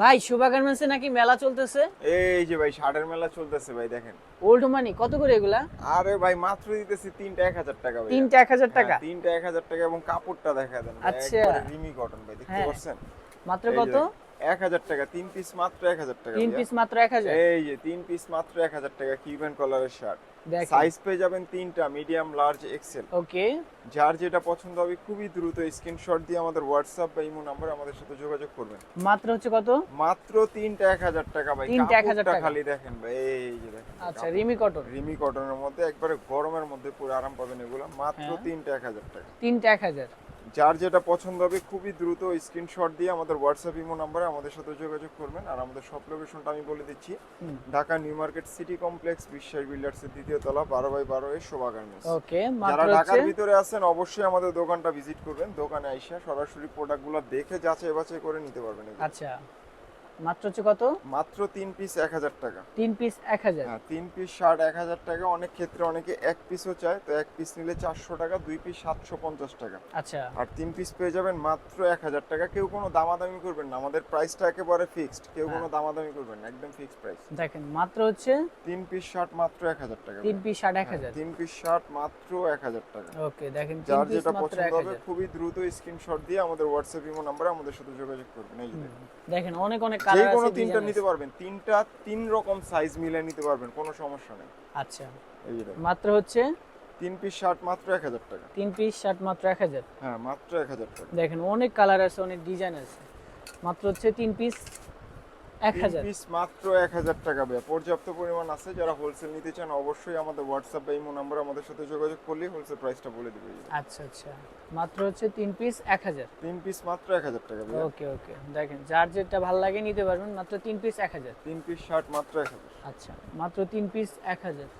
ভাই শোভা গার্মেন্টসে নাকি মেলা চলতেছে। এই যে ভাই শার্টের মেলা চলতেছে ভাই, দেখেন। ওল্ড মানি কত করে এগুলা? আরে ভাই মাত্র দিতেছি তিনটা 1000 টাকা ভাই। তিনটা 1000 টাকা? তিনটা 1000 টাকা এবং কাপড়টা দেখা দেন ভাই, আচ্ছা। একবারে রিমি কটন ভাই, দেখতে হ্যাঁ। পাচ্ছেন? মাত্র এই যে কত? দেখেন, 1000 টাকা, তিন পিস মাত্র 1000 টাকা। তিন ভাইয়া। পিস মাত্র 1000? এই যে তিন পিস মাত্র 1000 টাকা, কিউবেন কলারের শার্ট। দেখেন। সাইজ পেয়ে যাবেন তিনটা, মিডিয়াম, লার্জ, এক্সেল। ওকে। যার যেটা পছন্দ হবে খুবই দ্রুত স্ক্রিনশট দিয়ে আমাদের হোয়াটসঅ্যাপ বা ইমো নাম্বারে আমাদের সাথে যোগাযোগ করবেন। মাত্র হচ্ছে কত? মাত্র তিনটা 1000 টাকা ভাই। তিনটা 1000 কাপড়টা টাকা। খালি দেখেন ভাই, এই যে দেখেন। আচ্ছা, কাপড়। রিমি কটন। রিমি কটনের মধ্যে একবারে গরমের মধ্যে পুরো আরাম পাবেন এগুলো, মাত্র হ্যাঁ। তিনটা 1000 টাকা। তিনটা 1000? যার যেটা পছন্দ হবে খুবই দ্রুত স্ক্রিনশট দিয়ে আমাদের হোয়াটসঅ্যাপ ইমো নাম্বারে আমাদের সাথে যোগাযোগ করবেন। আর আমাদের সব লোকেশনটা আমি বলে দিচ্ছি, Dhaka new market city complex, বিশ্বাস বিল্ডার্সের দ্বিতীয় তলা, 12/12 এর শোভা গার্মেন্টস। ওকে, যারা মাত্র ঢাকার হচ্ছে ভিতরে আছেন অবশ্যই আমাদের দোকানটা ভিজিট করবেন। দোকানে আইসা সরাসরি প্রোডাক্টগুলো দেখে যাচাই বাছাই করে নিতে পারবেন এগুলো। আচ্ছা, মাত্র হচ্ছে কত? মাত্র তিন পিস 1000 টাকা। তিন পিস 1000? হ্যাঁ, তিন পিস শার্ট 1000 টাকা। অনেক ক্ষেত্রে অনেকে এক পিসও চায়, তো এক পিস নিলে 400 টাকা, দুই পিস 750 টাকা। আচ্ছা। আর তিন পিস পেয়ে যাবেন মাত্র 1000 টাকা। কেউ কোনো দামাদামি করবেন না, আমাদের প্রাইসটা একেবারে ফিক্সড, কেউ কোনো দামাদামি করবেন না, একদম ফিক্সড প্রাইস। দেখেন, মাত্র হচ্ছে তিন পিস শার্ট মাত্র 1000 টাকা। তিন পিস 1000? তিন পিস শার্ট মাত্র 1000 টাকা। ওকে, দেখেন তিন যার পিস যেটা মাত্র পছন্দ হবে 1000। খুবই দ্রুত স্ক্রিনশট দিয়ে আমাদের হোয়াটসঅ্যাপ ইমো নাম্বারে আমাদের সাথে যোগাযোগ করবেন। এই যে দেখুন, দেখেন অনেক অনেক যে কালার কোনো আছে, তিনটা ডিজাইন নিতে আছে। পারবেন, তিনটা তিন রকম সাইজ মিলে নিতে পারবেন, কোনো সমস্যা নেই। আচ্ছা, এই যে দেখুন, মাত্র হচ্ছে তিন পিস শার্ট মাত্র 1000 টাকা। তিন পিস শার্ট মাত্র 1000? হ্যাঁ, মাত্র 1000 টাকা। দেখেন অনেক কালার আছে, অনেক ডিজাইন আছে। মাত্র হচ্ছে তিন পিস তিন 1000? পিস মাত্র 1000 টাকা ভাই। পর্যাপ্ত পরিমাণ আছে, যারা হোলসেল নিতে চান অবশ্যই আমাদের হোয়াটসঅ্যাপ বা ইমো নাম্বারে আমাদের সাথে যোগাযোগ করলে হোলসেল প্রাইসটা বলে দিবে। আচ্ছা আচ্ছা, মাত্র হচ্ছে তিন পিস 1000? তিন পিস মাত্র 1000 টাকা ভাই। ওকে ওকে, দেখেন যার যেটা ভালো লাগে নিতে পারবেন, মাত্র তিন পিস 1000। তিন পিস শার্ট মাত্র 1000। আচ্ছা, মাত্র তিন পিস 1000।